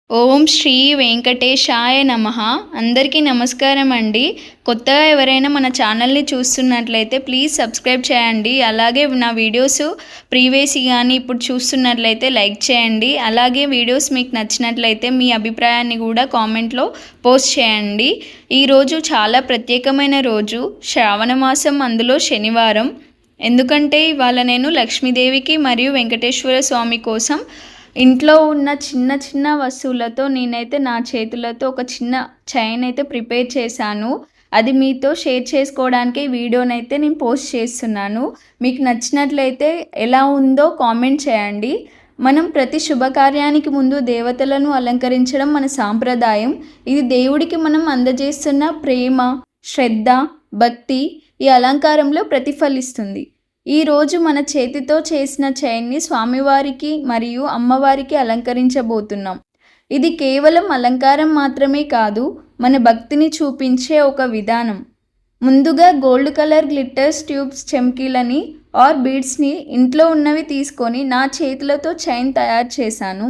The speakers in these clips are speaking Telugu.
ఓం శ్రీ వెంకటేశాయ నమః. అందరికీ నమస్కారం అండి. కొత్తగా ఎవరైనా మన ఛానల్ని చూస్తున్నట్లయితే ప్లీజ్ సబ్స్క్రైబ్ చేయండి. అలాగే నా వీడియోస్ ప్రీవియస్ కానీ ఇప్పుడు చూస్తున్నట్లయితే లైక్ చేయండి. అలాగే వీడియోస్ మీకు నచ్చినట్లయితే మీ అభిప్రాయాన్ని కూడా కామెంట్లో పోస్ట్ చేయండి. ఈరోజు చాలా ప్రత్యేకమైన రోజు, శ్రావణ మాసం, అందులో శనివారం. ఎందుకంటే ఇవాళ నేను లక్ష్మీదేవికి మరియు వెంకటేశ్వర స్వామి కోసం ఇంట్లో ఉన్న చిన్న చిన్న వస్తువులతో నేనైతే నా చేతులతో ఒక చిన్న చైన్ అయితే ప్రిపేర్ చేశాను. అది మీతో షేర్ చేసుకోవడానికి ఈ వీడియోనైతే నేను పోస్ట్ చేస్తున్నాను. మీకు నచ్చినట్లయితే ఎలా ఉందో కామెంట్ చేయండి. మనం ప్రతి శుభకార్యానికి ముందు దేవతలను అలంకరించడం మన సాంప్రదాయం. ఇది దేవుడికి మనం అందజేస్తున్న ప్రేమ, శ్రద్ధ, భక్తి ఈ అలంకారంలో ప్రతిఫలిస్తుంది. ఈరోజు మన చేతితో చేసిన చైన్ని స్వామివారికి మరియు అమ్మవారికి అలంకరించబోతున్నాం. ఇది కేవలం అలంకారం మాత్రమే కాదు, మన భక్తిని చూపించే ఒక విధానం. ముందుగా గోల్డ్ కలర్ గ్లిట్టర్స్ ట్యూబ్స్ చెమ్కీలని ఆర్ బీడ్స్ని ఇంట్లో ఉన్నవి తీసుకొని నా చేతులతో చైన్ తయారు చేశాను.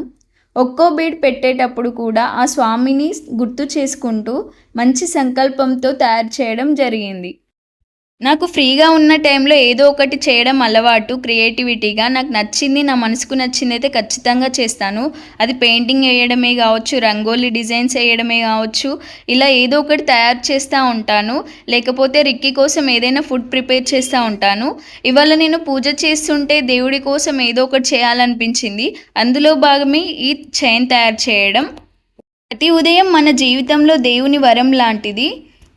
ఒక్కో బీడ్ పెట్టేటప్పుడు కూడా ఆ స్వామిని గుర్తు చేసుకుంటూ మంచి సంకల్పంతో తయారు చేయడం జరిగింది. నాకు ఫ్రీగా ఉన్న టైంలో ఏదో ఒకటి చేయడం అలవాటు. క్రియేటివిటీగా నాకు నచ్చింది, నా మనసుకు నచ్చింది అయితే ఖచ్చితంగా చేస్తాను. అది పెయింటింగ్ వేయడమే కావచ్చు, రంగోలీ డిజైన్స్ వేయడమే కావచ్చు, ఇలా ఏదో ఒకటి తయారు చేస్తూ ఉంటాను. లేకపోతే రిక్కీ కోసం ఏదైనా ఫుడ్ ప్రిపేర్ చేస్తూ ఉంటాను. ఇవాళ నేను పూజ చేస్తుంటే దేవుడి కోసం ఏదో ఒకటి చేయాలనిపించింది. అందులో భాగమే ఈ చైన్ తయారు చేయడం. ప్రతి ఉదయం మన జీవితంలో దేవుని వరం లాంటిది.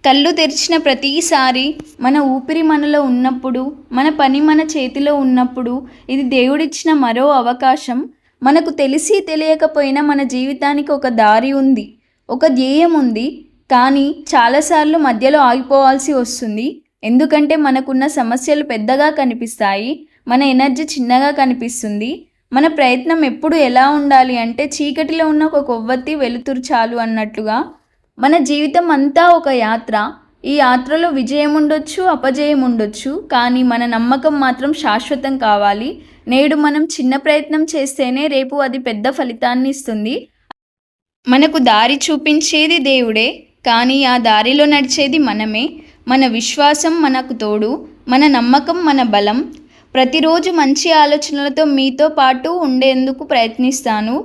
కళ్ళు తెరిచిన ప్రతిసారి, మన ఊపిరి మనలో ఉన్నప్పుడు, మన పని మన చేతిలో ఉన్నప్పుడు ఇది దేవుడిచ్చిన మరో అవకాశం. మనకు తెలిసి తెలియకపోయినా మన జీవితానికి ఒక దారి ఉంది, ఒక ధ్యేయం ఉంది. కానీ చాలాసార్లు మధ్యలో ఆగిపోవాల్సి వస్తుంది. ఎందుకంటే మనకున్న సమస్యలు పెద్దగా కనిపిస్తాయి, మన ఎనర్జీ చిన్నగా కనిపిస్తుంది. మన ప్రయత్నం ఎప్పుడు ఎలా ఉండాలి అంటే చీకటిలో ఉన్న ఒక కొవ్వొత్తి వెలుతురు చాలు అన్నట్లుగా. మన జీవితం అంతా ఒక యాత్ర. ఈ యాత్రలో విజయం ఉండొచ్చు, అపజయం ఉండొచ్చు, కానీ మన నమ్మకం మాత్రం శాశ్వతం కావాలి. నేడు మనం చిన్న ప్రయత్నం చేస్తేనే రేపు అది పెద్ద ఫలితాన్ని ఇస్తుంది. మనకు దారి చూపించేది దేవుడే, కానీ ఆ దారిలో నడిచేది మనమే. మన విశ్వాసం మనకు తోడు, మన నమ్మకం మన బలం. ప్రతిరోజు మంచి ఆలోచనలతో మీతో పాటు ఉండేందుకు ప్రయత్నిస్తాను.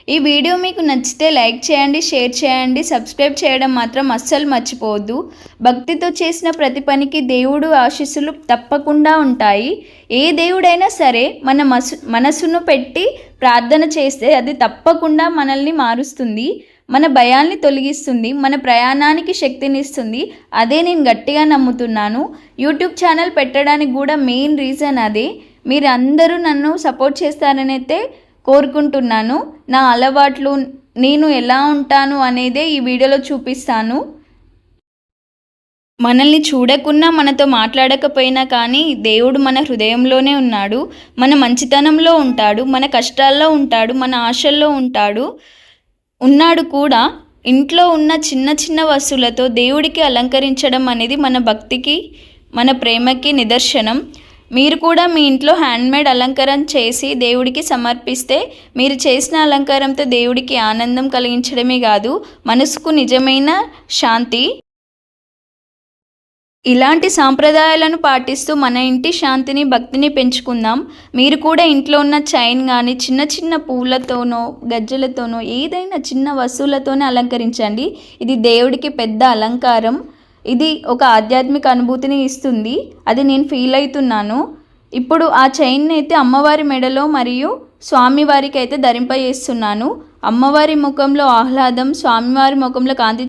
ఈ వీడియో మీకు నచ్చితే లైక్ చేయండి, షేర్ చేయండి, సబ్స్క్రైబ్ చేయడం మాత్రం అస్సలు మర్చిపోవద్దు. భక్తితో చేసిన ప్రతి పనికి దేవుడు ఆశీస్సులు తప్పకుండా ఉంటాయి. ఏ దేవుడైనా సరే మన మనసును పెట్టి ప్రార్థన చేస్తే అది తప్పకుండా మనల్ని మారుస్తుంది, మన భయాల్ని తొలగిస్తుంది, మన ప్రయాణానికి శక్తినిస్తుంది. అదే నేను గట్టిగా నమ్ముతున్నాను. యూట్యూబ్ ఛానల్ పెట్టడానికి కూడా మెయిన్ రీజన్ అదే. మీరు అందరూ నన్ను సపోర్ట్ చేస్తారని అయితే కోరుకుంటున్నాను. నా అలవాట్లు, నేను ఎలా ఉంటాను అనేదే ఈ వీడియోలో చూపిస్తాను. మనల్ని చూడకున్నా, మనతో మాట్లాడకపోయినా కానీ దేవుడు మన హృదయంలోనే ఉన్నాడు, మన మంచితనంలో ఉంటాడు, మన కష్టాల్లో ఉంటాడు, మన ఆశల్లో ఉన్నాడు కూడా. ఇంట్లో ఉన్న చిన్న చిన్న వస్తువులతో దేవుడికి అలంకరించడం అనేది మన భక్తికి, మన ప్రేమకి నిదర్శనం. మీరు కూడా మీ ఇంట్లో హ్యాండ్మేడ్ అలంకరణ చేసి దేవుడికి సమర్పిస్తే మీరు చేసిన అలంకారంతో దేవుడికి ఆనందం కలిగించడమే కాదు, మనసుకు నిజమైన శాంతి. ఇలాంటి సాంప్రదాయాలను పాటిస్తూ మన ఇంటి శాంతిని, భక్తిని పెంచుకుందాం. మీరు కూడా ఇంట్లో ఉన్న చైన్ కానీ చిన్న చిన్న పూలతోనో గజ్జలతోనో ఏదైనా చిన్న వస్తువులతోనే అలంకరించండి. ఇది దేవుడికి పెద్ద అలంకారం. ఇది ఒక ఆధ్యాత్మిక అనుభూతిని ఇస్తుంది. అది నేను ఫీల్ అవుతున్నాను. ఇప్పుడు ఆ చైన్ని అయితే అమ్మవారి మెడలో మరియు స్వామివారికి అయితే ధరింపజేస్తున్నాను. అమ్మవారి ముఖంలో ఆహ్లాదం, స్వామివారి ముఖంలో కాంతి